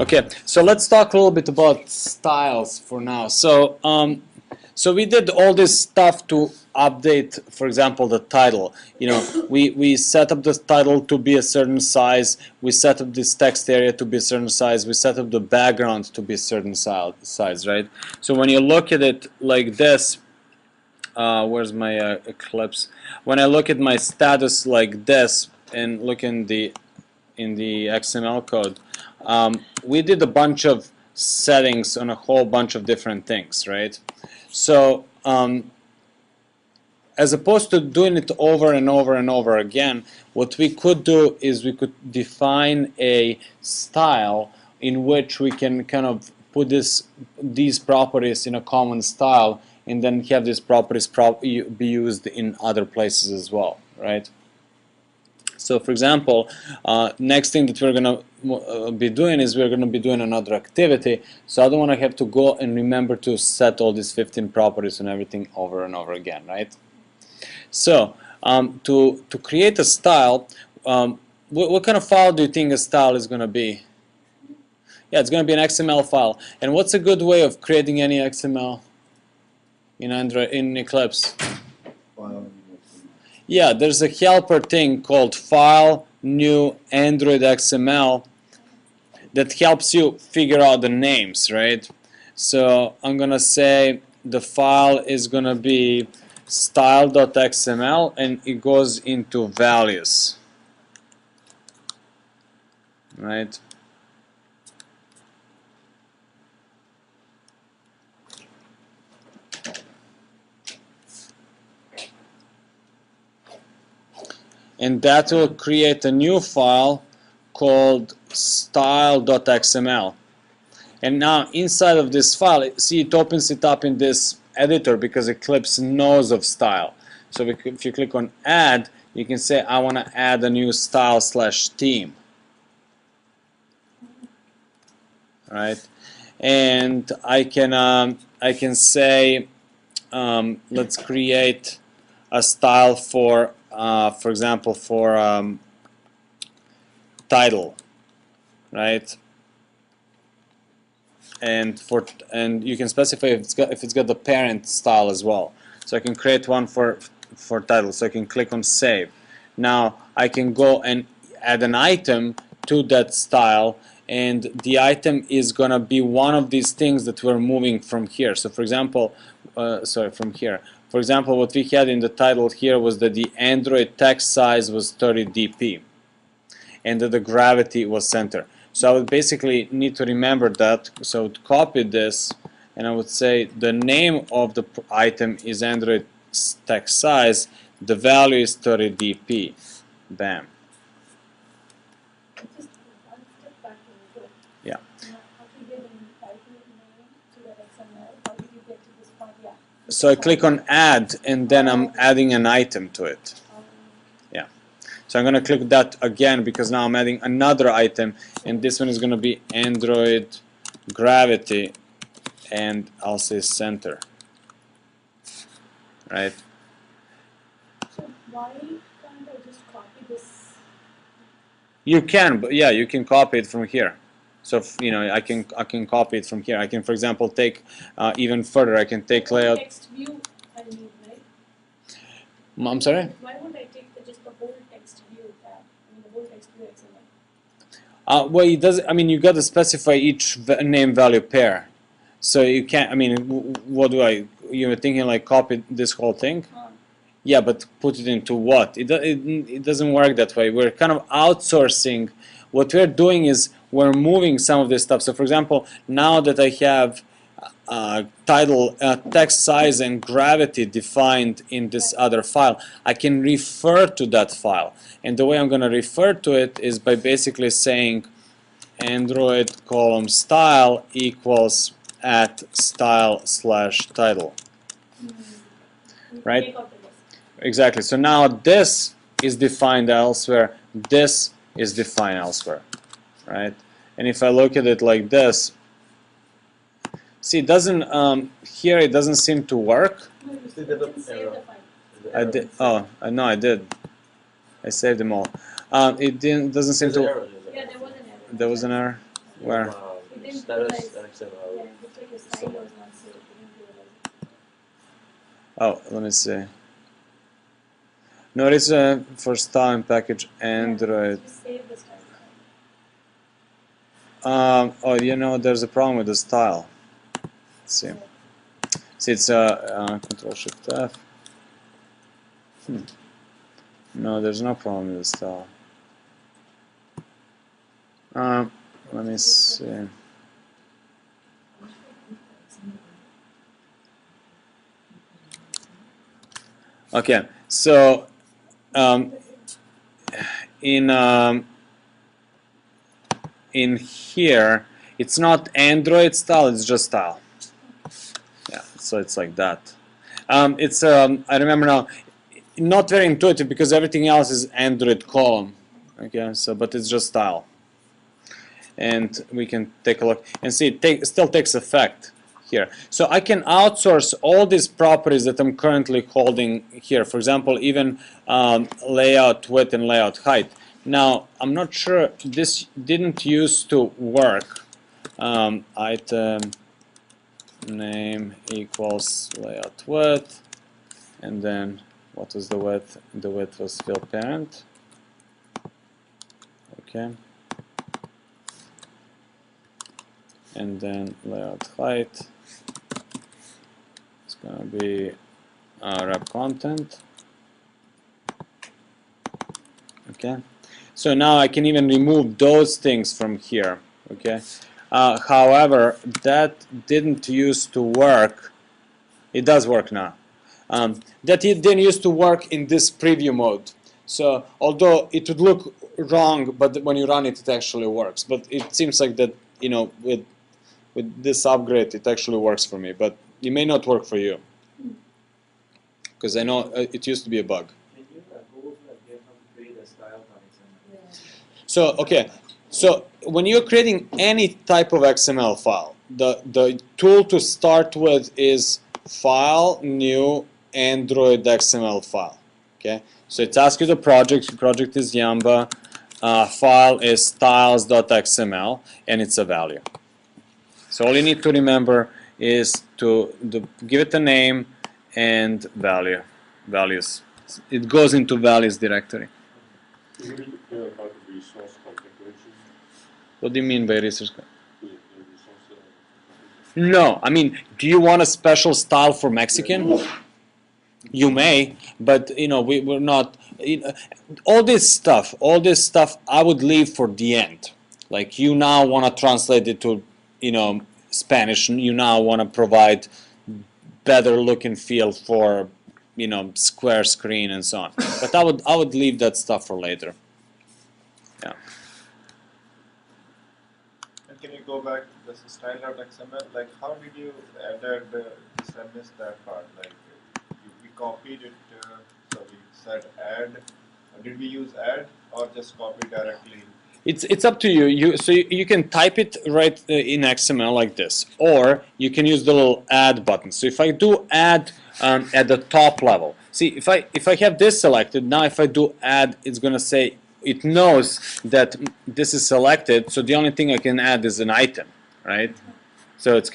Okay, so let's talk a little bit about styles for now. So we did all this stuff to update, for example, the title. You know, we set up the title to be a certain size. We set up this text area to be a certain size. We set up the background to be a certain size, right? So when you look at it like this, where's my Eclipse? When I look at my status like this and look in the XML code, we did a bunch of settings on a whole bunch of different things, right? So as opposed to doing it over and over and over again, what we could do is we could define a style in which we can kind of put these properties in a common style, and then have these properties be used in other places as well, right? So for example, next thing that we're going to be doing is we're going to be doing another activity. So I don't want to have to go and remember to set all these 15 properties and everything over and over again, right? So to create a style, what kind of file do you think a style is going to be? Yeah, it's going to be an XML file. And what's a good way of creating any XML in Android, in Eclipse? Yeah, there's a helper thing called File New Android XML that helps you figure out the names, right? So I'm gonna say the file is gonna be style.xml and it goes into values, right? And that will create a new file called style.xml. And now inside of this file, see, it opens it up in this editor because Eclipse knows of style. So if you click on add, you can say I want to add a new style/theme, right? And I can say let's create a style for example, for title, right? And you can specify if it's got the parent style as well. So I can create one for title. So I can click on save. Now I can go and add an item to that style, and the item is gonna be one of these things that we're moving from here. So for example, from here. For example, what we had in the title here was that the Android text size was 30 dp and that the gravity was center. So I would basically need to remember that. So I would copy this and I would say the name of the item is Android text size, the value is 30 dp. Bam. Yeah. So I click on add and then I'm adding an item to it. Yeah. So I'm going to click that again because now I'm adding another item, and this one is going to be Android gravity and I'll say center. Right? So why can't I just copy this? You can, but yeah, you can copy it from here. So you know, I can copy it from here. I can, for example, take even further. I can take layout. Text view I need, right? I'm sorry. Why won't I take just the whole text view tab? I mean, the whole text view XML. Well, it does. I mean, you got to specify each name value pair. So you can't. I mean, what do I? You were thinking like copy this whole thing? Yeah, but put it into what? It doesn't work that way. We're kind of outsourcing. What we're doing is we're moving some of this stuff. So for example, now that I have title, text size and gravity defined in this other file, I can refer to that file. And the way I'm going to refer to it is by basically saying Android column style equals at style/title. Right? Exactly. So now this is defined elsewhere. This is defined elsewhere. Right? And if I look at it like this, see, it doesn't here. It doesn't seem to work. I did. Oh, no, I did. I saved them all. It doesn't seem to. Yeah, there was an error. There was an error. Where? didn't status realize. XML. Yeah, it looks like your style was not saved. I didn't realize it. Oh, let me see. No, it's for style and package Android. Just save the style. Oh, you know, there's a problem with the style. Let's see. See, it's Control Shift F. No, there's no problem with the style. Let me see. Okay, so in here, it's not Android style; it's just style. Yeah, so it's like that. It's I remember now, not very intuitive because everything else is Android column. Okay, so but it's just style, and we can take a look and see it still takes effect here. So I can outsource all these properties that I'm currently holding here. For example, even layout width and layout height. Now I'm not sure this didn't used to work. Item name equals layout width, and then what was the width? The width was fill parent. Okay. And then layout height is going to be wrap content. Okay. So now I can even remove those things from here. Okay. However, that didn't used to work. It does work now. That it didn't used to work in this preview mode. So although it would look wrong, but when you run it, it actually works. But it seems like that, you know, with this upgrade, it actually works for me. But it may not work for you, because I know it used to be a bug. Can you go over again how to create a style on XML? So okay, so when you're creating any type of XML file, the tool to start with is File, New, Android XML file. Okay, so it asks you the project. Your project is Yamba. File is styles.xml, and it's a value. So all you need to remember is to give it a name and values. It goes into values directory. Is there any part of resource configuration? What do you mean by resource? The resource No, I mean, do you want a special style for Mexican? You may, but you know, we're not. You know, all this stuff, I would leave for the end. Like you now want to translate it to, you know, Spanish. You now want to provide better look and feel for, you know, square screen and so on. But I would leave that stuff for later. Yeah. And can you go back to the style.xml? Like, how did you add this? I missed that part. Like, we copied it, so we said add. Did we use add or just copy directly? It's up to you. So you can type it right in XML like this, or you can use the little add button. So if I do add at the top level, see if I have this selected, now if I do add, it's gonna say it knows that this is selected. So the only thing I can add is an item, right? So it's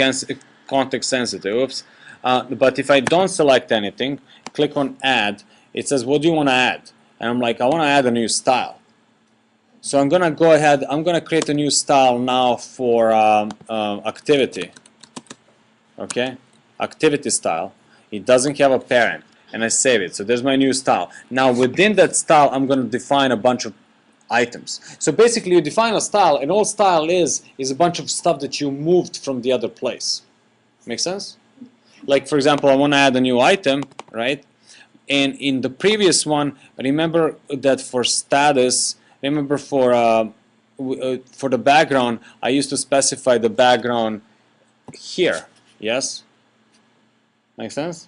context sensitive. Oops. But if I don't select anything, click on add. It says, what do you want to add? And I'm like, I want to add a new style. So I'm going to go ahead, I'm going to create a new style now for activity. Okay? Activity style. It doesn't have a parent. And I save it. So there's my new style. Now within that style, I'm going to define a bunch of items. So basically you define a style, and all style is a bunch of stuff that you moved from the other place. Make sense? Like for example, I want to add a new item, right? And in the previous one, remember that for status, remember for the background, I used to specify the background here. Yes? Make sense?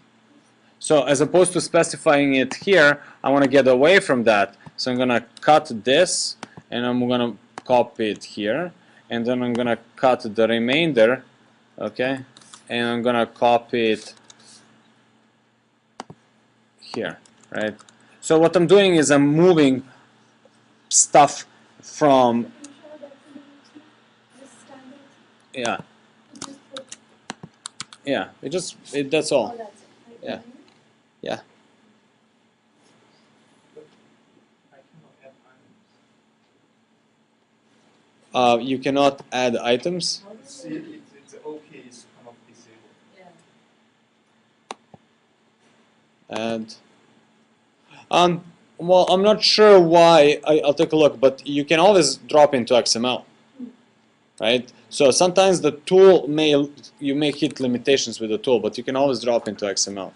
So as opposed to specifying it here, I want to get away from that. So I'm going to cut this, and I'm going to copy it here. And then I'm going to cut the remainder, okay? And I'm going to copy it here, right? So what I'm doing is I'm moving stuff from... Yeah, You just put, yeah. That's all. oh, that's it. Right? Yeah. Yeah. I cannot add items. You cannot add items. How do you See, it's okay, it's kind of disabled. Yeah. Add. Well, I'm not sure why. I'll take a look, but you can always drop into XML, right? So sometimes the tool you may hit limitations with the tool, but you can always drop into XML.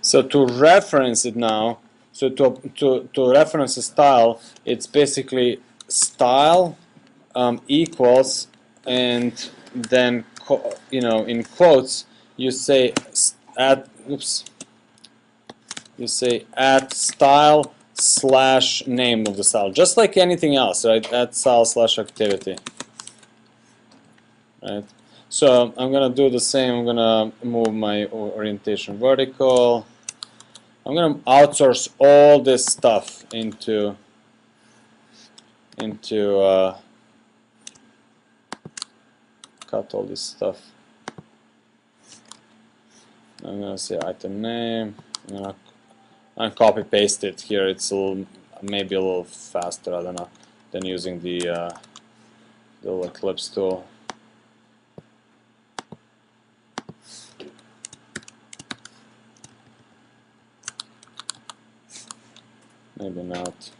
So to reference it now, so to reference a style, it's basically style equals, and then in quotes you say add. Oops. You say add style / name of the style, just like anything else, right? Add style / activity, right? So I'm gonna do the same. I'm gonna move my orientation vertical. I'm gonna outsource all this stuff into cut all this stuff. I'm gonna say item name. I'm copy paste it here. It's maybe a little faster. I don't know, than using the little Eclipse tool. Maybe not.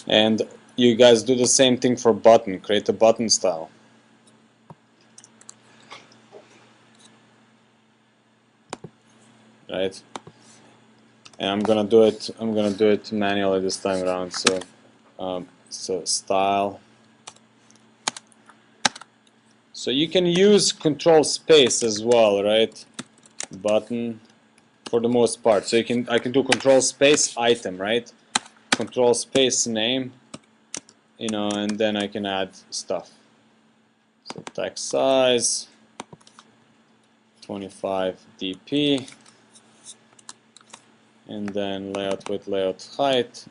And you guys do the same thing for button. Create a button style. Right? And I'm gonna do it manually this time around. So style. So you can use control space as well, right? Button for the most part. So I can do control space item, right? Control space name, and then I can add stuff. So text size 25 dp, and then layout width, layout height,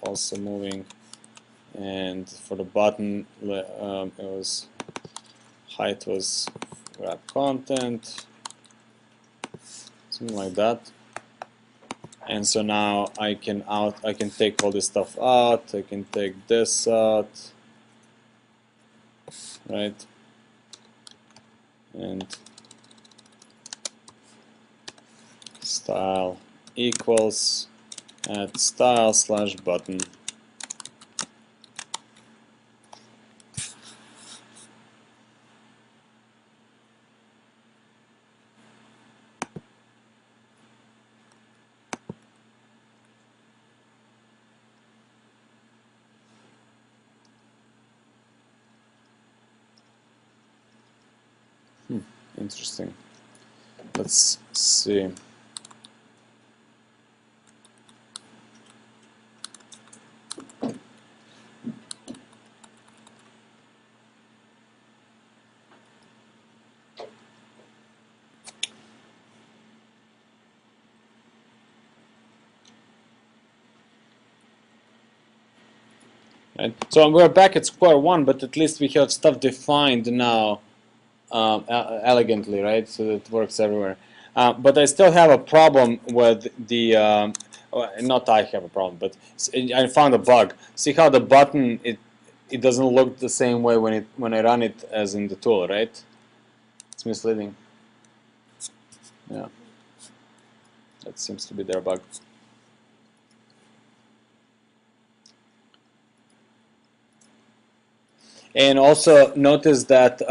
also moving. And for the button, height was wrap content, something like that. And so now I can take all this stuff out. I can take this out, right? And style equals add style / button. Interesting. Let's see. Right. So we're back at square one, but at least we have stuff defined now elegantly, right? So that it works everywhere. But I still have a problem with the. Not I have a problem, but I found a bug. See how the button it doesn't look the same way when I run it as in the tool, right? It's misleading. Yeah, that seems to be their bug. And also notice that,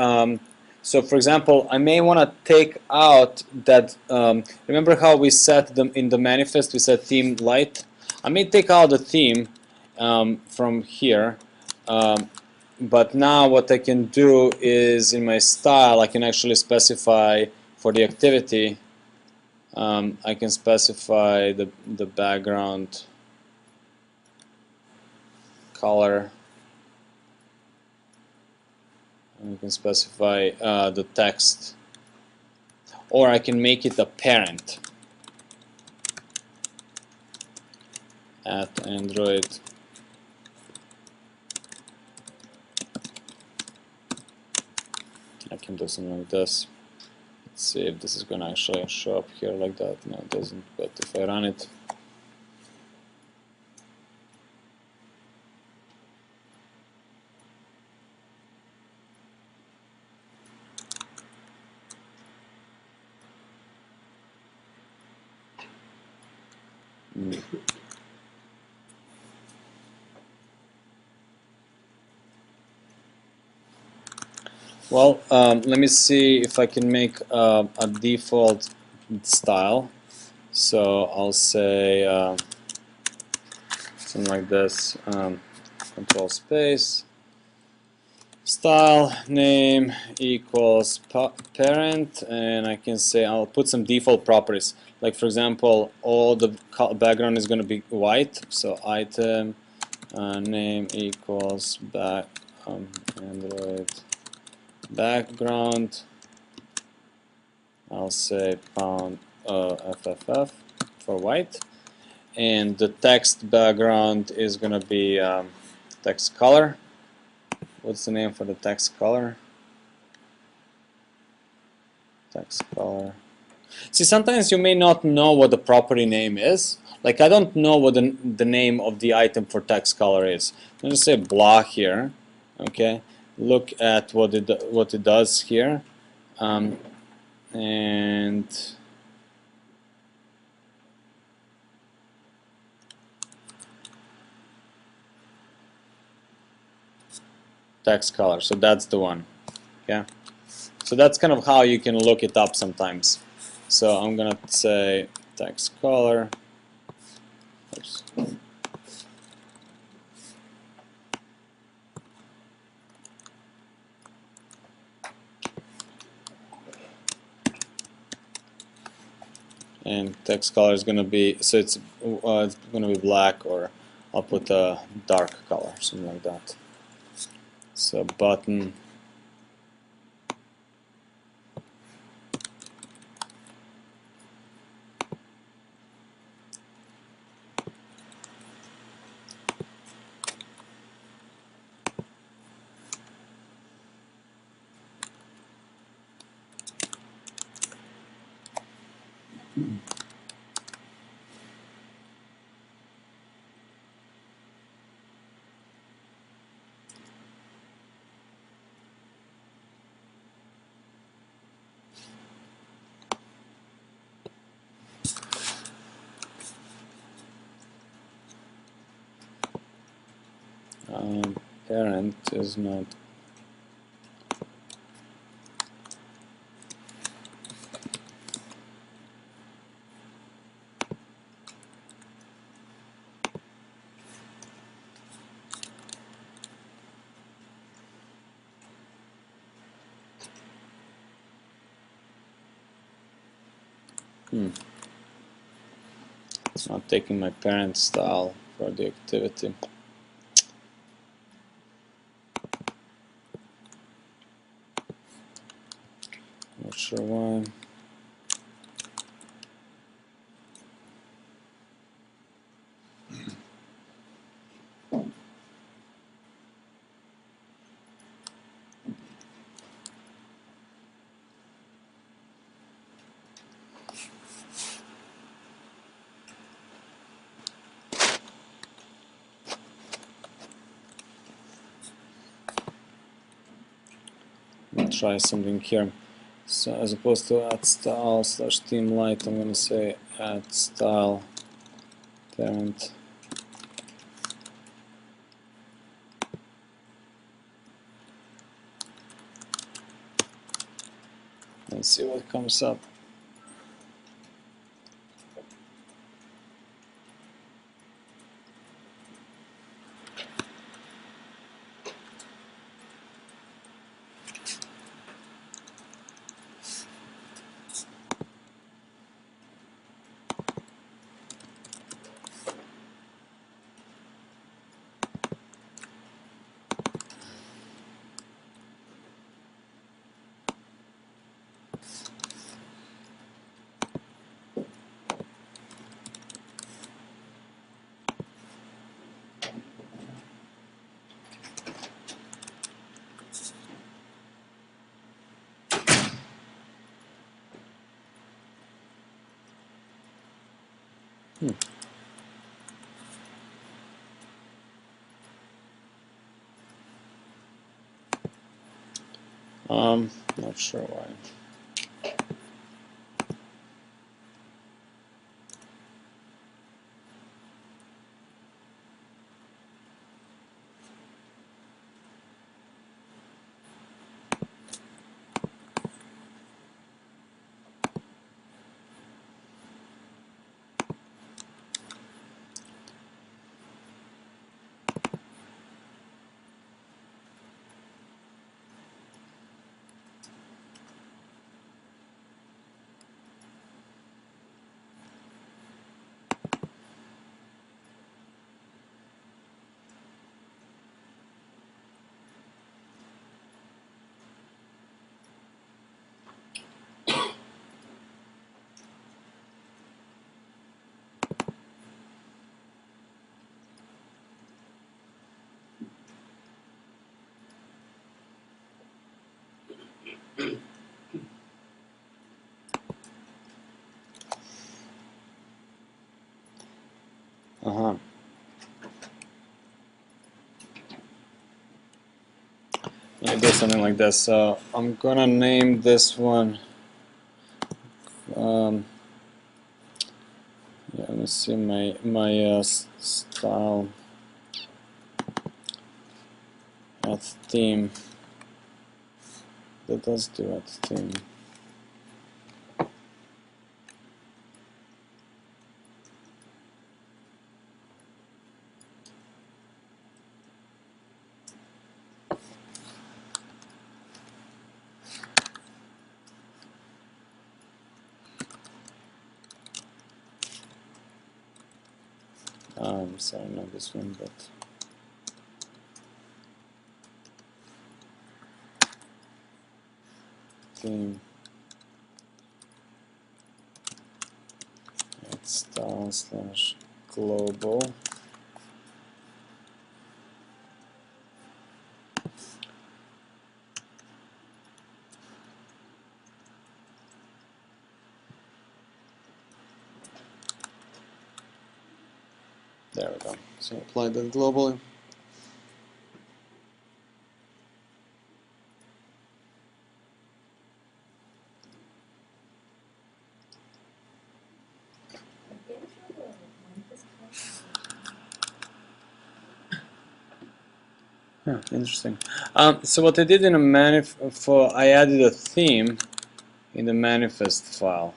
so for example, I may want to take out that, remember how we set them in the manifest, we set theme light? I may take out the theme from here, but now what I can do is in my style, I can actually specify for the activity, I can specify the background color, and I can specify the text, or I can make it a parent at Android. I can do something like this. Let's see if this is going to actually show up here like that. No, it doesn't, but if I run it, well, let me see if I can make a default style. So I'll say something like this, control space, style name equals parent, and I can say I'll put some default properties. Like for example, all the background is going to be white, so item name equals Android background. I'll say pound FFF for white, and the text background is gonna be text color. What's the name for the text color? Text color. See, sometimes you may not know what the property name is. Like I don't know what the name of the item for text color is. I'm gonna say blah here. Okay. Look at what it does here, and text color. So that's the one. Okay. So that's kind of how you can look it up sometimes. So I'm gonna say text color. Oops. And text color is gonna be, so it's gonna be black, or I'll put a dark color, something like that. So button. Parent is not. It's not taking my parent style for the activity. Not sure why. Let me try something here. So as opposed to add style slash theme light, I'm gonna say add style parent. Let's see what comes up. Not sure why. Uh-huh. I do something like this. So I'm gonna name this one. Yeah, let me see my style at theme. That does do at theme. Sorry, not this one, but theme at style/global. There we go. So apply that globally. Yeah, interesting. So what I did in a I added a theme in the manifest file,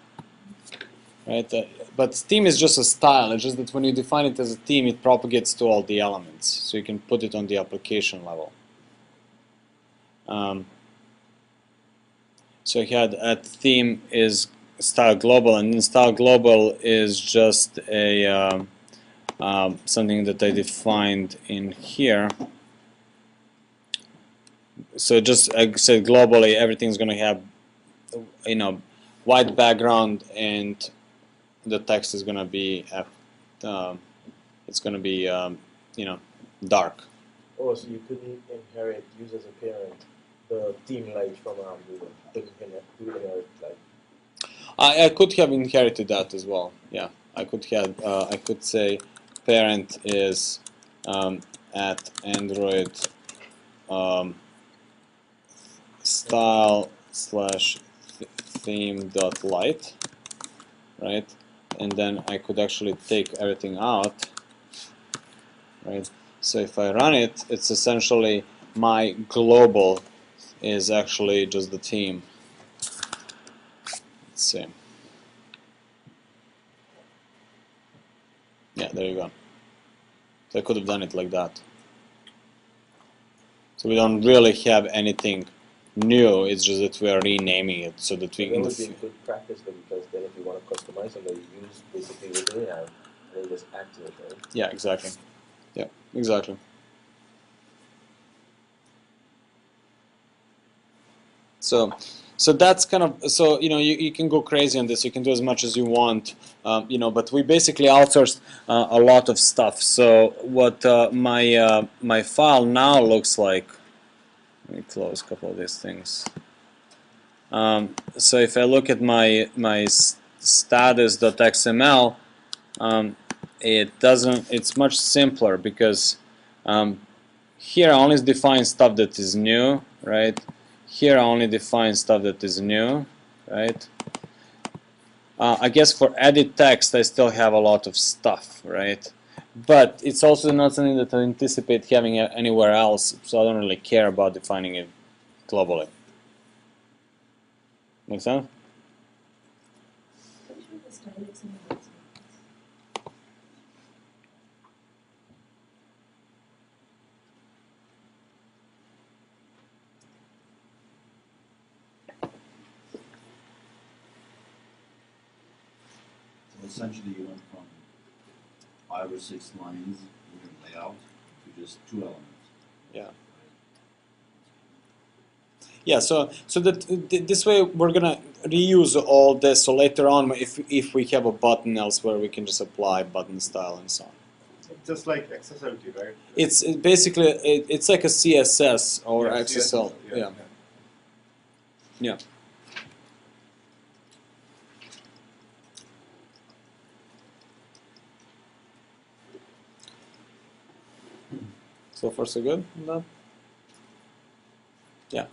right? But theme is just a style. It's just that when you define it as a theme, it propagates to all the elements, so you can put it on the application level. So I had at theme is style global, and then style global is just a something that I defined in here. So just I said globally, everything's going to have, you know, white background, and the text is going to be it's going to be you know, dark. Oh, so you couldn't use as a parent the theme light from Google. You can inherit like. I could have inherited that as well. Yeah, I could say parent is at Android style/theme.light, right? And then I could actually take everything out, right? So if I run it, it's essentially my global is actually just the theme. Let's see. Yeah, there you go. So I could have done it like that. So we don't really have anything new. It's just that we are renaming it so that we That can. would be good practice though, because then if you want to customize something, you use basically what they have, and then just add to it, right? Yeah, exactly. Yeah, exactly. So that's kind of, so you know, you can go crazy on this. You can do as much as you want, you know. But we basically outsourced a lot of stuff. So what my file now looks like. Let me close a couple of these things. So if I look at my status.xml, it doesn't. It's much simpler because here I only define stuff that is new, right? Here I only define stuff that is new, right? I guess for edit text I still have a lot of stuff, right? But it's also not something that I anticipate having anywhere else, so I don't really care about defining it globally. Make sense? Pretty sure the style XML works like this. So essentially you went from 5 or 6 lines in your layout to just 2 elements. Yeah. Yeah. So this way we're gonna reuse all this. So later on, if we have a button elsewhere, we can just apply button style and so on. Just like accessibility, right? It's basically it's like a CSS or Yeah, XSL. CSS, Yeah. Yeah. So far so good? No? Yeah.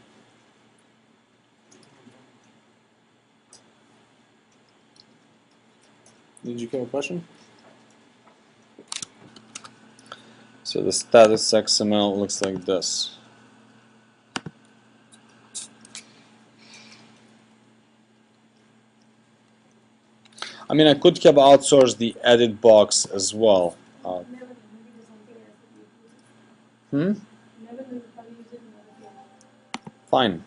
Did you have a question? So the status XML looks like this. I mean, I could have outsourced the edit box as well. Never know. Maybe there's something else that you use. Never know how to use it in other places. Fine.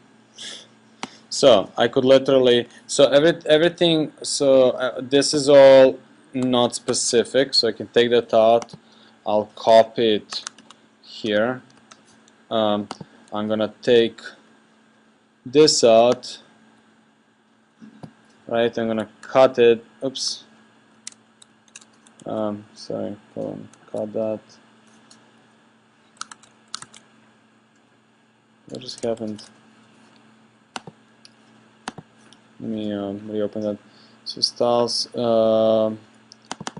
So I could literally, so everything, so this is all not specific, so I can take that out. I'll copy it here. I'm gonna take this out, right? I'm gonna cut it. Oops. Sorry, hold on. Cut that. What just happened? Let me reopen that. So styles,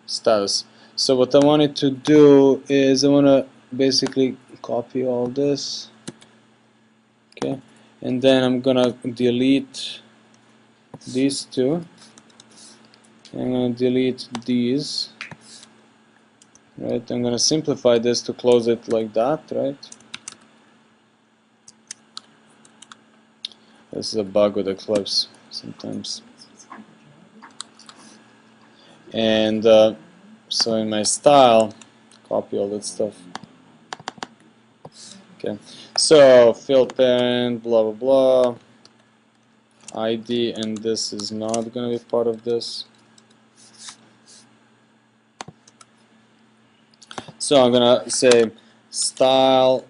status. So what I wanted to do is I want to basically copy all this. Okay, and then I'm gonna delete these two. I'm gonna delete these. Right, I'm gonna simplify this to close it like that, right? This is a bug with Eclipse sometimes. And so in my style, copy all that stuff. Okay, so field parent, blah blah blah, ID, and this is not gonna be part of this. So I'm gonna say style,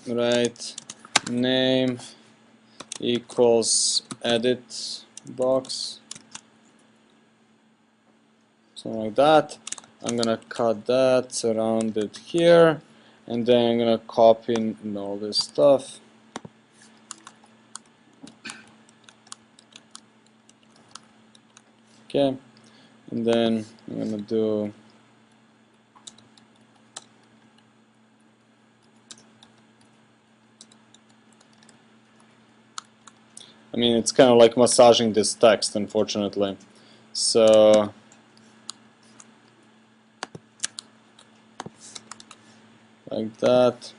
right, name equals edit box, something like that. I'm gonna cut that, surround it here, and then I'm gonna copy all this stuff. Okay, and then I'm gonna do I mean, it's kind of like massaging this text, unfortunately. So like that.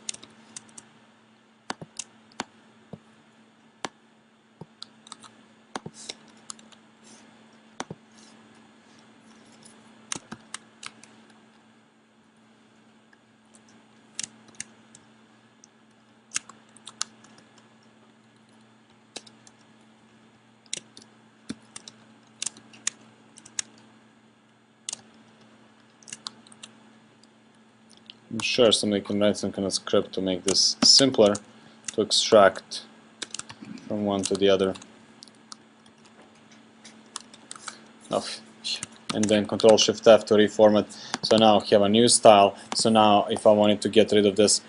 I'm sure somebody can write some kind of script to make this simpler, to extract from one to the other. Oh, and then Control-Shift-F to reformat. So now I have a new style. So now if I wanted to get rid of this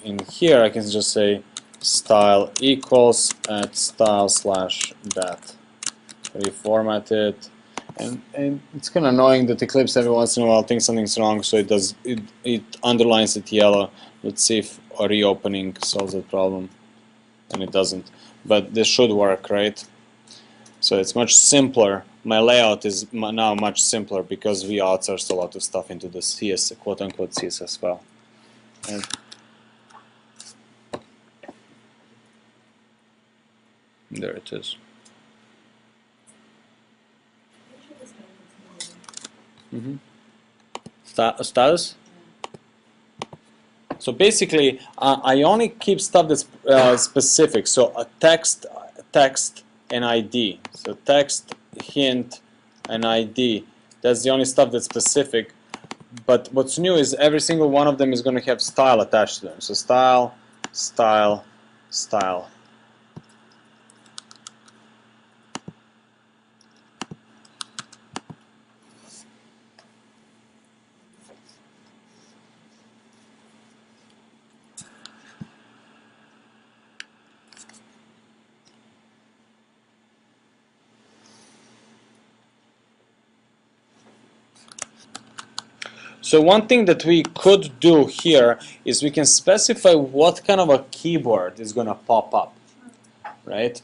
in here, I can just say style equals at style slash that. Reformat it, And it's kind of annoying that Eclipse every once in a while thinks something's wrong, so it underlines it yellow. Let's see if a reopening solves the problem, and it doesn't. But this should work, right? So it's much simpler. My layout is now much simpler because we outsourced a lot of stuff into the CS, quote-unquote CSS file. And there it is. Status. So basically, I only keep stuff that's specific. So a text, and ID. So text, hint, and ID. That's the only stuff that's specific. But what's new is every single one of them is going to have style attached to them. So style, style, style. So one thing that we could do here is we can specify what kind of a keyboard is going to pop up, right?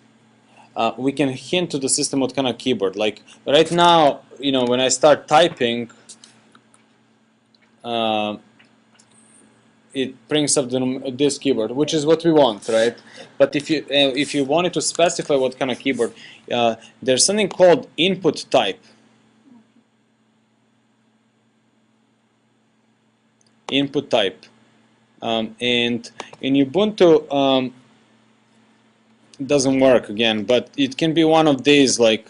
We can hint to the system what kind of keyboard. Like right now, when I start typing, it brings up this keyboard, which is what we want, right? But if you wanted to specify what kind of keyboard, there's something called input type. Input type, and in Ubuntu it doesn't work again, but it can be one of these like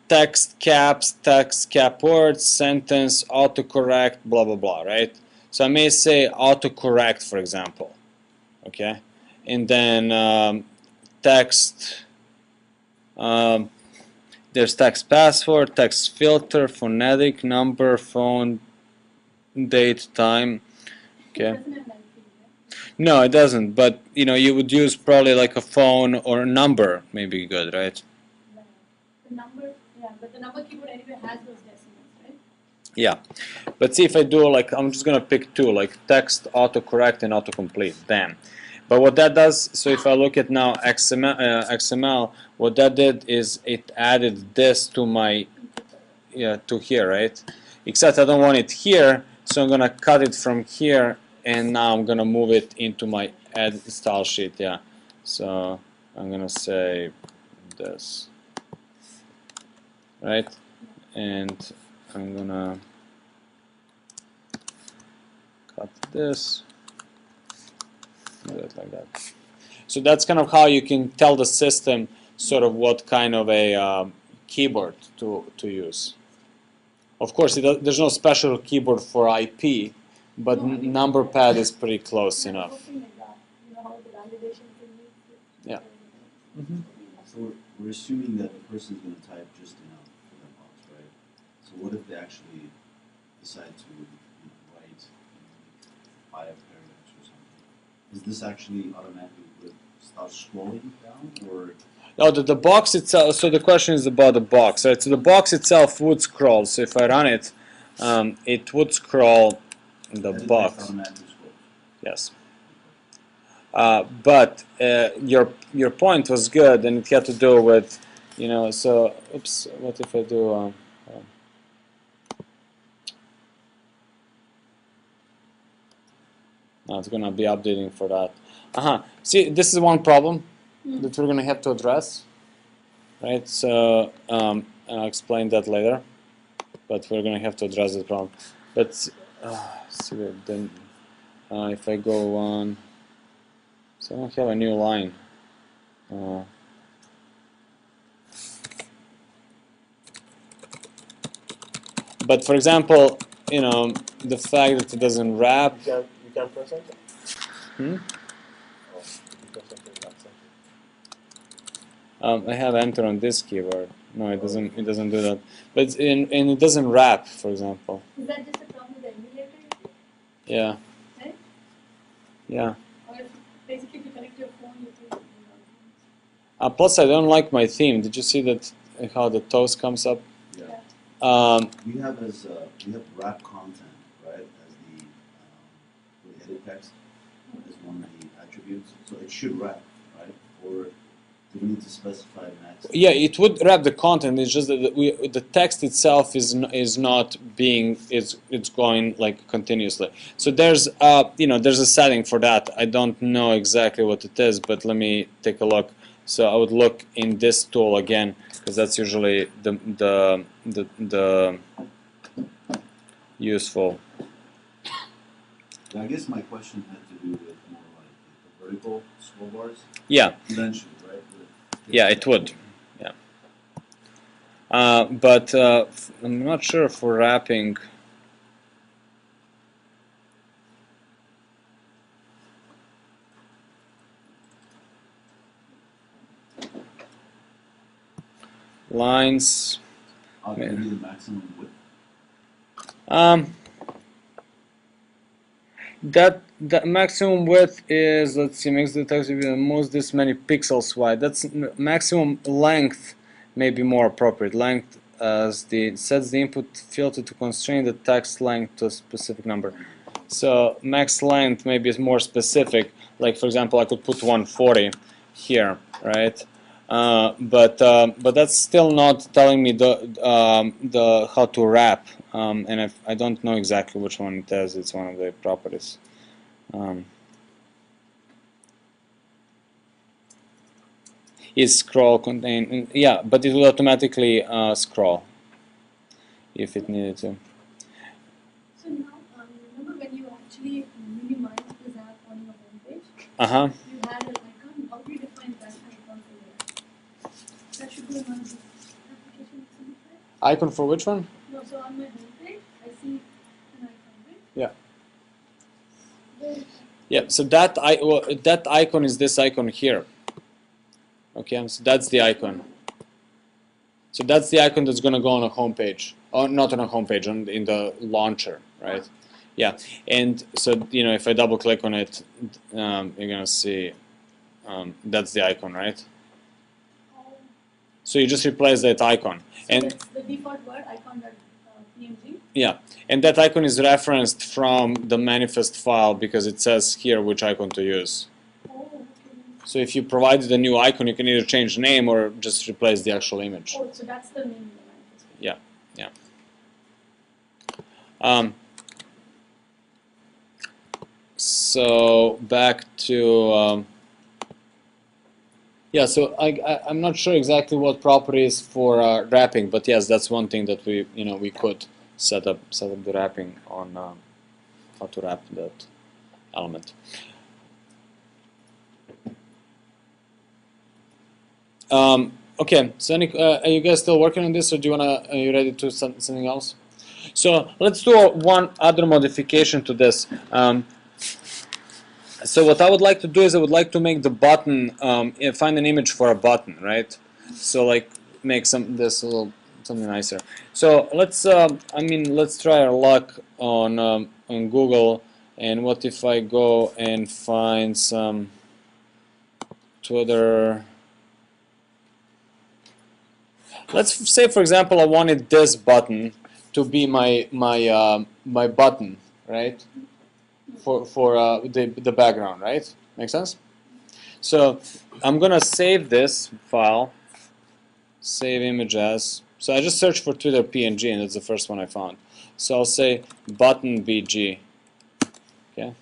text caps, text cap words, sentence, autocorrect, blah blah blah, right? So I may say autocorrect, for example, okay, and then text. There's text password, text filter, phonetic, number, phone, date, time. Okay. Doesn't have anything, right? No, it doesn't. But you would use probably like a phone or a number, maybe good, right? The number, yeah, but the number keyboard anyway has those decimals, right? Yeah. Let's see if I do like I'm just gonna pick two, like text, autocorrect, and autocomplete. Bam. But what that does, so if I look at now XML, what that did is it added this to my to here, right? Except I don't want it here, so I'm gonna cut it from here, and now I'm gonna move it into my add style sheet. Yeah, so I'm gonna say this, right? And I'm gonna cut this, do it like that. So that's kind of how you can tell the system sort of what kind of a keyboard to use. Of course, there's no special keyboard for IP, but number pad is pretty close enough. Something like that. You know how the validation thing is? Yeah. So we're assuming that the person's going to type just enough for that box, right? So what if they actually decide to write 5 paragraphs or something? Is this actually automatically start scrolling down, or? No, the box itself. So the question is about the box, right? So the box itself would scroll. So if I run it, it would scroll the box. Automatically scrolls. Yes. But your point was good, and it had to do with, So oops, what if I do? No, it's gonna be updating for that. See, this is one problem that we're gonna have to address, right? So I'll explain that later, but we're gonna have to address the problem. But see, then if I go on, so I don't have a new line. But for example, the fact that it doesn't wrap. You can press enter. Hmm? Oh, you press enter, that's enter. I have enter on this keyboard. No, it doesn't. It doesn't do that. But and it doesn't wrap, for example. Is that just a problem with the emulator? Yeah. Right? Yeah. Or if basically if you connect your phone, you can. Plus, I don't like my theme. Did you see that how the toast comes up? Yeah. Yeah. We have wrap content, right, as the edit text as one of the attributes. So it should wrap, right? Or do we need to specify next? Yeah, it would wrap the content. It's just that the text itself is not being it's going like continuously. So there's there's a setting for that. I don't know exactly what it is, but let me take a look. So I would look in this tool again because that's usually the useful. I guess my question had to do with more like the vertical scroll bars. Yeah. Eventually, right? Yeah, it would. Yeah. But I'm not sure for wrapping. Lines. Maybe the maximum width. That the maximum width is, let's see, makes the text moves this many pixels wide. That's maximum length may be more appropriate. Length as sets the input filter to constrain the text length to a specific number. So max length maybe is more specific. Like for example, I could put 140 here, right? But that's still not telling me the how to wrap, and if I don't know exactly which one it is. It's one of the properties. Is scroll contain? Yeah, but it will automatically scroll if it needed to. So now, remember when you actually minimized this app on your homepage? Uh-huh. You had an icon. How do you define that icon for there? That should be one of the application simplified. Icon for which one? No, so on my homepage, I see an icon, right? Yeah. Then, Yeah. So that icon is this icon here. Okay. So that's the icon. So that's the icon that's going to go on a home page. Oh, not on a home page, in the launcher, right? Yeah. And so if I double click on it, you're going to see that's the icon, right? So you just replace that icon. so And that's the default word icon.png. yeah, and that icon is referenced from the manifest file because it says here which icon to use. Oh, okay. So if you provided a new icon, you can either change the name or just replace the actual image. Oh, so that's the name of the manifest. Yeah, yeah. So back to yeah. So I'm not sure exactly what properties for wrapping, but yes, that's one thing that we could set up the wrapping on how to wrap that element. Okay, so are you guys still working on this, or are you ready to something else? So let's do one other modification to this. So what I would like to do is I would like to make the button, find an image for a button, right? So like make this a little something nicer. So let's try our luck on Google. And what if I go and find some Twitter? Let's say, for example, I wanted this button to be my button, right? For the background, right? Make sense? So I'm gonna save this file, save image as. So I just searched for Twitter PNG, and that's the first one I found. So I'll say button BG. Okay.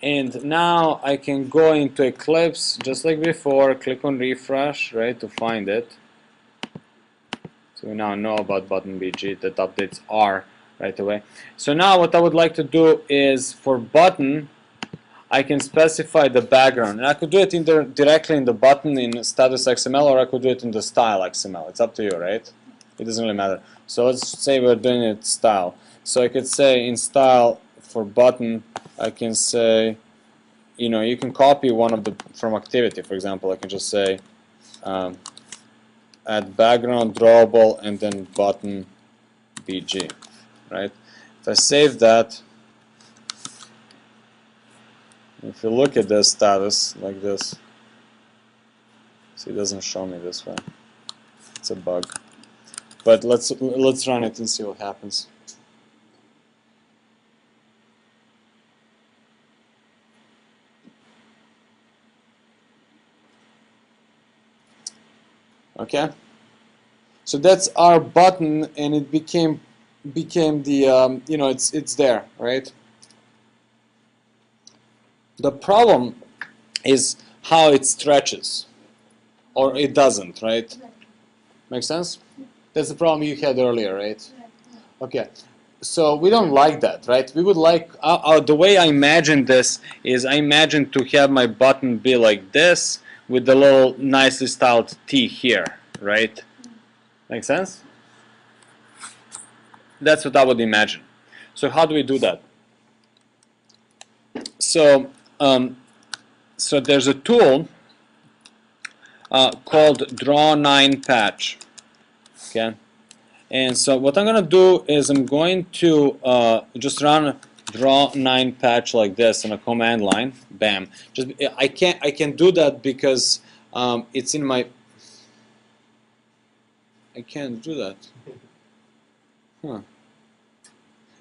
And now I can go into Eclipse just like before, click on refresh, right, to find it. So we now know about button BG, that updates are right away. So now what I would like to do is for button, I can specify the background. And I could do it either directly in the button in status XML, or I could do it in the style XML. It's up to you, right? It doesn't really matter. So let's say we're doing it style. So I could say in style for button, I can say, you can copy one of the from activity. For example, I can just say add background drawable and then button BG, right? If I save that, if you look at the status like this, see, it doesn't show me this way. It's a bug. But let's run it and see what happens. Okay, so that's our button, and it became the you know, it's there, right? The problem is how it stretches, or it doesn't, right? Make sense? That's the problem you had earlier, right? Okay, so we don't like that, right? We would like, the way I imagine this is I imagine to have my button be like this with the little nicely styled T here, right? Make sense? That's what I would imagine. So how do we do that? So, so there's a tool called Draw9 Patch, okay? And so what I'm going to do is I'm going to just run Draw9 Patch like this on a command line. Bam. Just I can do that because it's in my. I can't do that. Huh.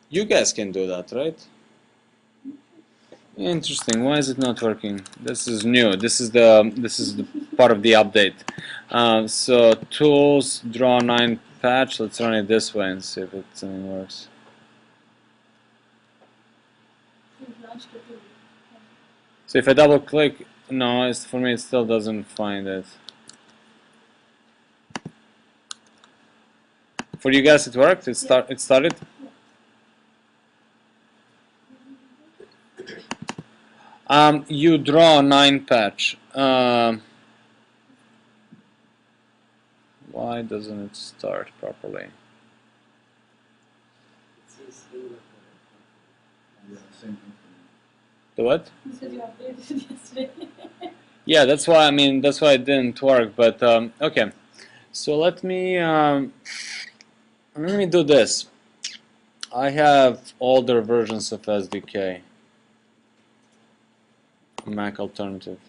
You guys can do that, right? Interesting. Why is it not working? This is new. This is the part of the update. So tools, Draw9 Patch. Let's run it this way and see if it works. So if I double click, no, it's, for me it still doesn't find it. For you guys it worked? It started? You Draw9 Patch. Why doesn't it start properly? The what? You said you updated it yesterday. Yeah, that's why. I mean, that's why it didn't work. But okay, so let me do this. I have older versions of SDK, Mac alternative.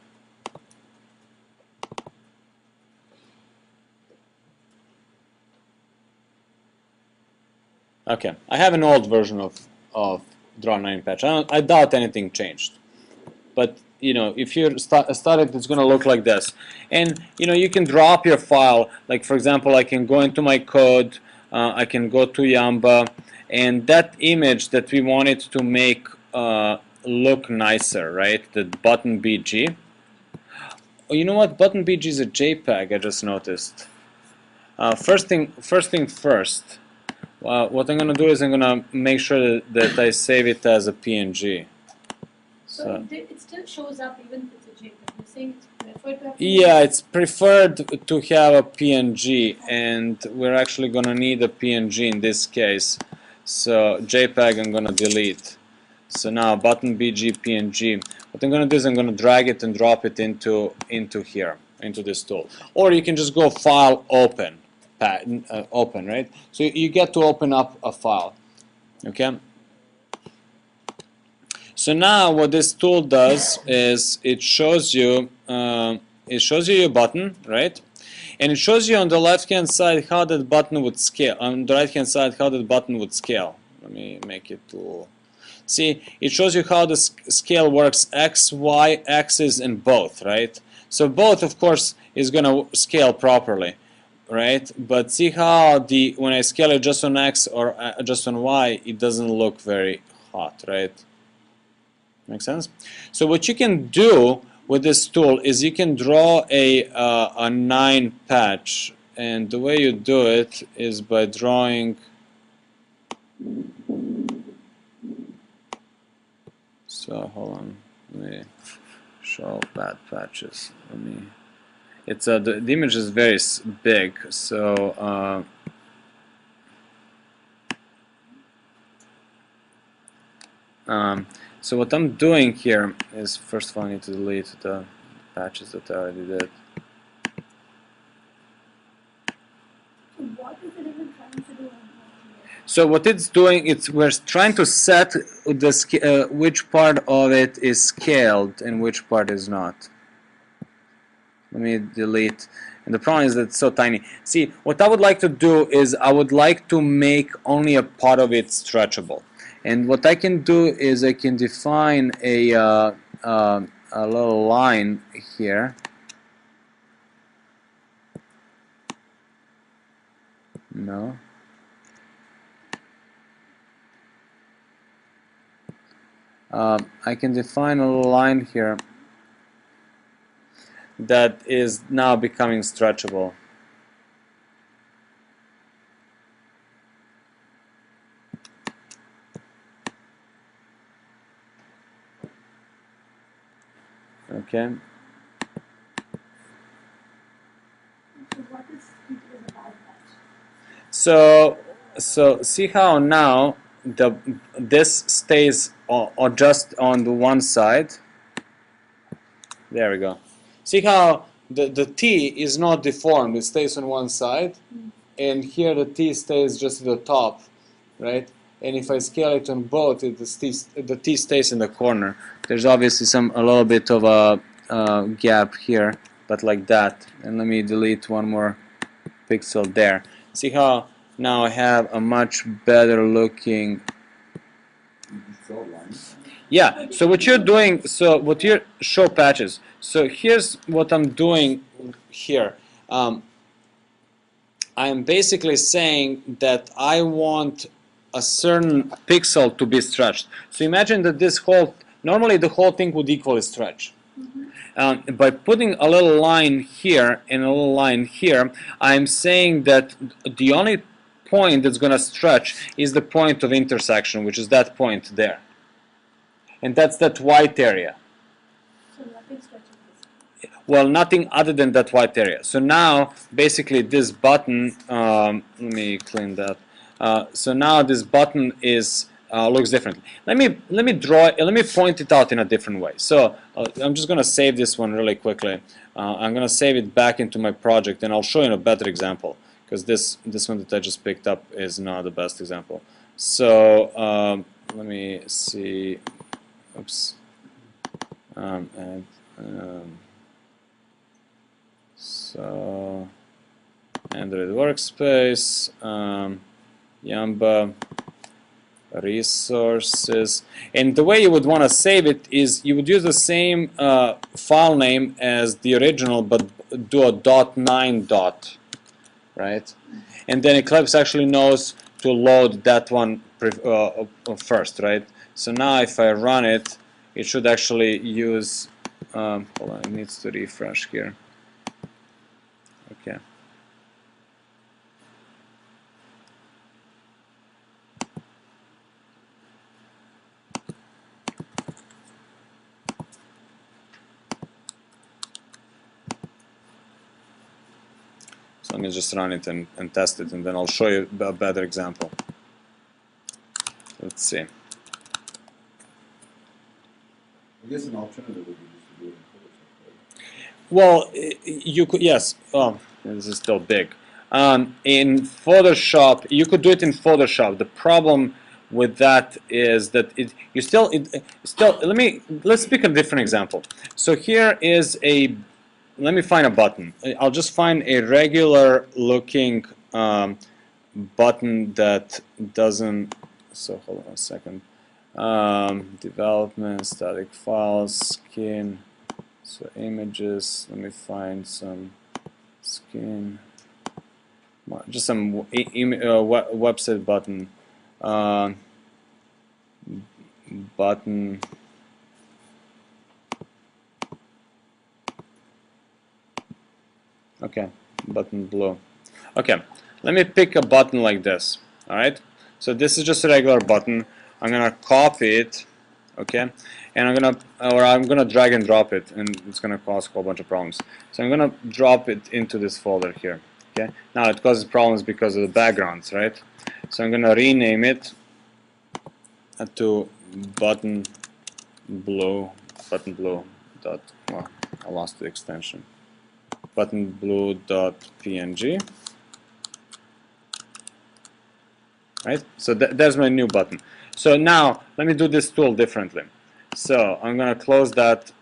Okay, I have an old version of Draw9 Patch. I doubt anything changed, but you know, if you start it, it's going to look like this. And you know, you can drop your file. Like for example, I can go into my code. I can go to Yamba, and that image that we wanted to make look nicer, right? The button BG. Oh, you know what? Button BG is a JPEG. I just noticed. First thing first. What I'm going to do is I'm going to make sure that I save it as a PNG. So it still shows up even if it's a JPEG. You're saying it's preferred to have Yeah, it's preferred to have a PNG, and we're actually going to need a PNG in this case. So JPEG I'm going to delete. So now button BG PNG. What I'm going to do is I'm going to drag it and drop it into here, into this tool. Or you can just go File, Open. Open, right? So you get to open up a file. Okay. So now what this tool does is it shows you your button, right? And it shows you on the left hand side how that button would scale. On the right hand side how that button would scale. Let me make it to see. It shows you how the scale works: X, Y axis, and both, right? So both, of course, is going to scale properly, right? But see how when I scale it just on X or just on Y, it doesn't look very hot, right? Make sense? So what you can do with this tool is you can draw a 9 patch, and the way you do it is by drawing. So hold on, let me show bad patches. Let me. It's the image is very big, so. So what I'm doing here is, first of all, I need to delete the patches that I already did. So what is it even trying to do? So what it's doing, we're trying to set the which part of it is scaled and which part is not. Let me delete, And the problem is that it's so tiny. See, what I would like to do is I would like to make only a part of it stretchable. And what I can do is I can define a little line here. No. I can define a little line here that is now becoming stretchable. Okay. So what is it is about that? So see how now this stays or just on the one side. There we go. See how the T is not deformed, it stays on one side, and here the T stays just at the top, right? And if I scale it on both, the T stays in the corner. There's obviously a little bit of a gap here, but like that. And let me delete one more pixel there. See how now I have a much better looking. Yeah, so what you're doing, so what you're show patches. So here's what I'm doing here. I'm basically saying that I want a certain pixel to be stretched. So imagine that this whole, normally the whole thing would equally stretch. By putting a little line here and a little line here, I'm saying that the only point that's going to stretch is the point of intersection, which is that point there. And that's that white area. So nothing stretches this. Well, nothing other than that white area. So now, basically, this button, let me clean that. So now this button is looks differently. Let me draw. Let me point it out in a different way. So I'm just going to save this one really quickly. I'm going to save it back into my project, and I'll show you a better example because this one that I just picked up is not the best example. So let me see. Oops. So Android workspace, Yamba resources, and the way you would want to save it is you would use the same file name as the original, but do a .9 right? And then Eclipse actually knows to load that one first, right? So now if I run it, it should actually use. Hold on, it needs to refresh here. Okay. So let me just run it and test it, and then I'll show you a better example. Let's see. I guess an alternative would be just to do it in Photoshop, right? Well, you could, yes. Oh, this is still big. In Photoshop, you could do it in Photoshop. The problem with that is that let's pick a different example. So here is a, let me find a button. I'll just find a regular looking button that doesn't, so hold on a second. Development, static files, skin, so images, let me find some skin, just some website button, button, okay, button blue. Okay, let me pick a button like this, alright? So this is just a regular button. I'm gonna copy it, okay, and I'm gonna drag and drop it, and it's gonna cause a whole bunch of problems. So I'm gonna drop it into this folder here, okay. Now it causes problems because of the backgrounds, right? So I'm gonna rename it to button blue dot. Well, I lost the extension. Button blue dot png. Right? So there's my new button. So now let me do this tool differently. So I'm gonna close that.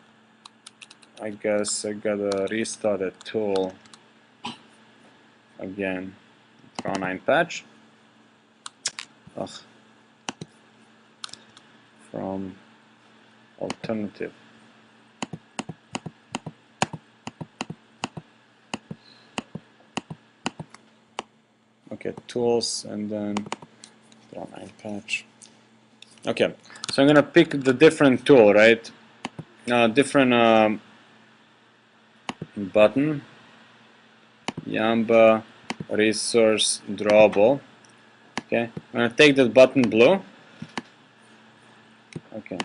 I guess I gotta restart a tool. again, draw 9 patch. Ugh. From alternative. Okay, tools and then draw 9 patch. Okay, so I'm gonna pick the different tool, right? Different button, Yamba, resource, drawable. Okay, I'm gonna take that button blue. Okay,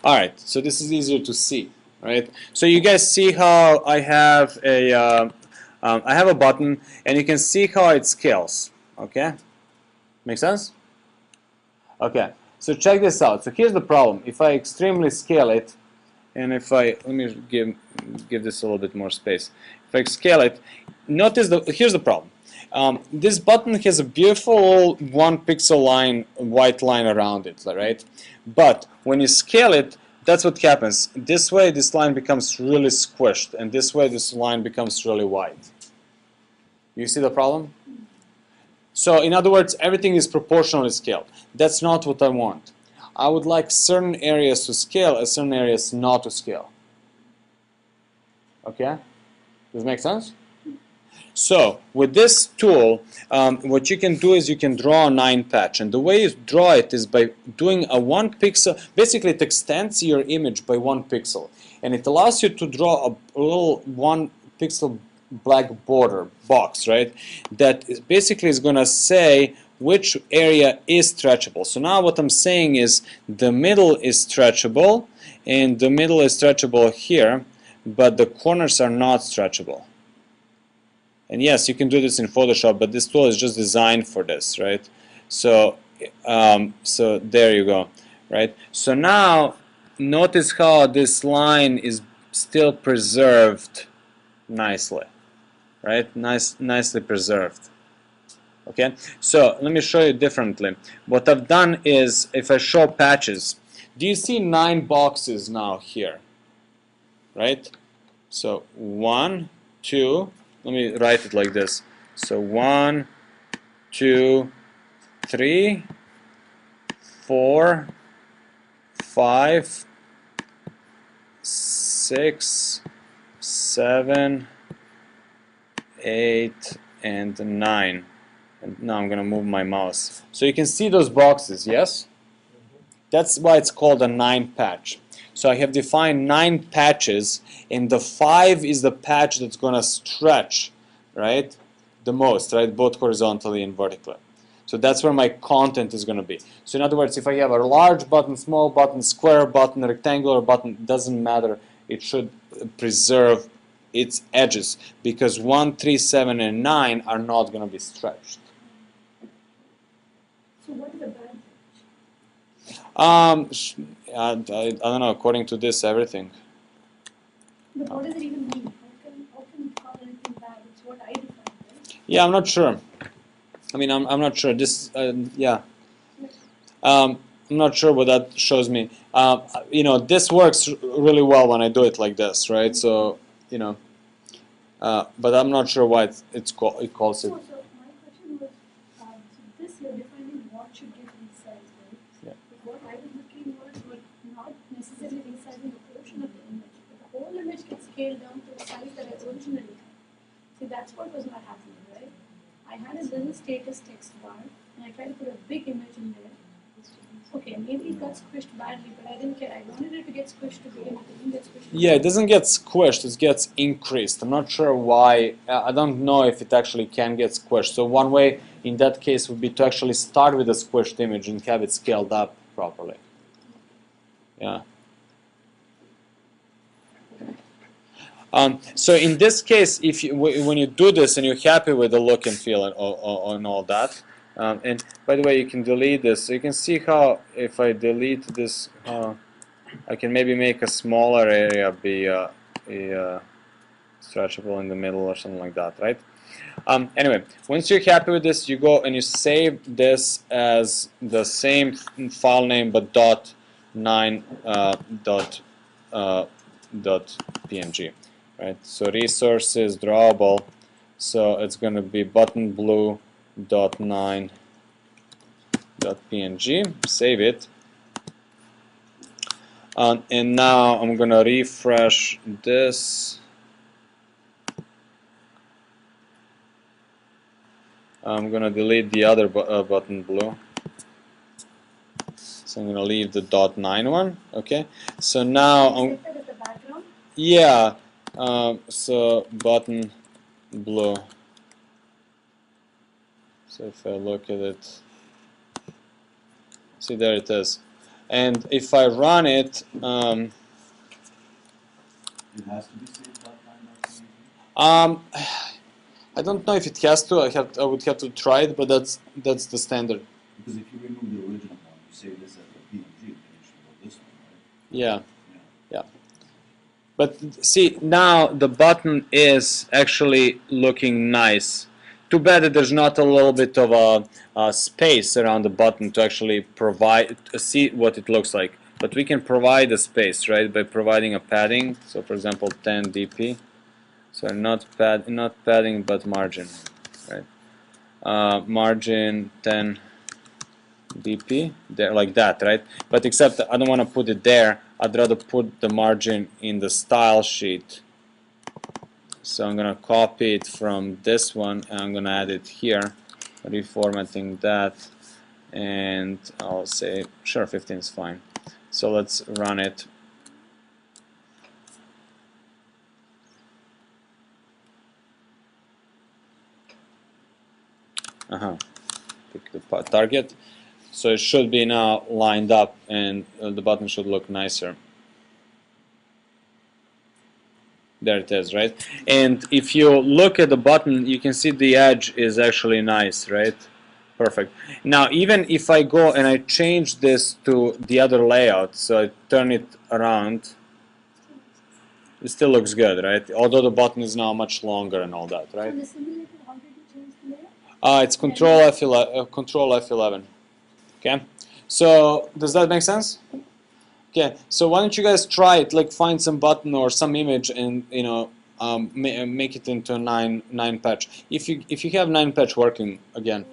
all right. So this is easier to see, right? So you guys see how I have a button, and you can see how it scales. Okay, make sense? Okay, so check this out. So here's the problem. If I extremely scale it, and if I let me give this a little bit more space. If I scale it, notice here's the problem. This button has a beautiful 1 pixel line, white line around it, right? But when you scale it, that's what happens. This way, this line becomes really squished, and this way, this line becomes really wide. You see the problem? So, in other words, everything is proportionally scaled. That's not what I want. I would like certain areas to scale and certain areas not to scale. Okay? Does it make sense? So, with this tool, what you can do is you can draw a 9 patch. And the way you draw it is by doing a 1 pixel. Basically, it extends your image by 1 pixel. And it allows you to draw a little 1 pixel black border box, right? That is basically is going to say which area is stretchable. So now what I'm saying is the middle is stretchable, and the middle is stretchable here, but the corners are not stretchable. And yes, you can do this in Photoshop, but this tool is just designed for this, right? So, so there you go, right? So now, notice how this line is still preserved nicely, right? Nicely preserved. Okay, so let me show you differently. What I've done is, if I show patches, do you see 9 boxes now here? Right? So 1, 2, let me write it like this. So 1, 2, 3, 4, 5, 6, 7, 8, and 9. And now I'm going to move my mouse. So you can see those boxes, yes? That's why it's called a 9 patch. So I have defined 9 patches, and the 5 is the patch that's going to stretch, right? The most, right? Both horizontally and vertically. So that's where my content is going to be. So in other words, if I have a large button, small button, square button, rectangular button, it doesn't matter. It should preserve its edges, because 1, 3, 7, and 9 are not going to be stretched. So what is a bad patch? I don't know. According to this, everything. But what does it even mean? How can you call anything bad? It's what I define, right? Yeah, I'm not sure. I mean, I'm not sure. This, yeah. I'm not sure what that shows me. You know, this works really well when I do it like this, right? So, you know, but I'm not sure why it calls it. So my question was, so this you're defining what should get resized, right? Yeah. But what I was looking was not necessarily resizing a portion of the image, but the whole image gets scaled down to the size that I originally had. See, that's what was not happening, right? I had a little status text bar, and I tried to put a big image in there. Okay, maybe it got squished badly, but I didn't care. I wanted it to get squished to begin with. It didn't get squished. Yeah, it doesn't get squished, it gets increased. I'm not sure why. I don't know if it actually can get squished. So one way in that case would be to actually start with a squished image and have it scaled up properly. Yeah. So in this case, if you, when you do this and you're happy with the look and feel and all that, and by the way, you can delete this. So you can see how if I delete this, I can maybe make a smaller area be stretchable in the middle or something like that, right? Anyway, once you're happy with this, you go and you save this as the same file name but .9 dot .png, right? So resources drawable So it's going to be button blue dot 9 dot png. Save it. And now I'm going to refresh this. I'm going to delete the other button blue. So I'm going to leave the dot 9 one. Okay. So now Save that as the background. yeah. So button blue. So if I look at it, see there it is. And if I run it, It has to be saved.9.png. I don't know if it has to. I would have to try it, but that's the standard. Because if you remove the original one, you save this as a PNG, then it should go this one, right? Yeah. Yeah. But see, now the button is actually looking nice. Too bad that there's not a little bit of a space around the button to actually provide see what it looks like. But we can provide a space, right, by providing a padding. So, for example, 10 dp. So not padding, but margin, right? Margin 10 dp there, like that, right? But except I don't want to put it there. I'd rather put the margin in the style sheet. So I'm gonna copy it from this one and I'm gonna add it here, reformatting that, and I'll say sure 15 is fine. So let's run it. Pick the target. So it should be now lined up and the button should look nicer. There it is, right? And if you look at the button, you can see the edge is actually nice, right? Perfect. Now, even if I go and I change this to the other layout, so I turn it around, it still looks good, right? Although the button is now much longer and all that, right? On the simulator, how did you change the layout? It's Control F11. Control F11. Okay. So does that make sense? Okay. So why don't you guys try it? Like find some button or some image and make it into a 9 patch. If you have 9 patch working again.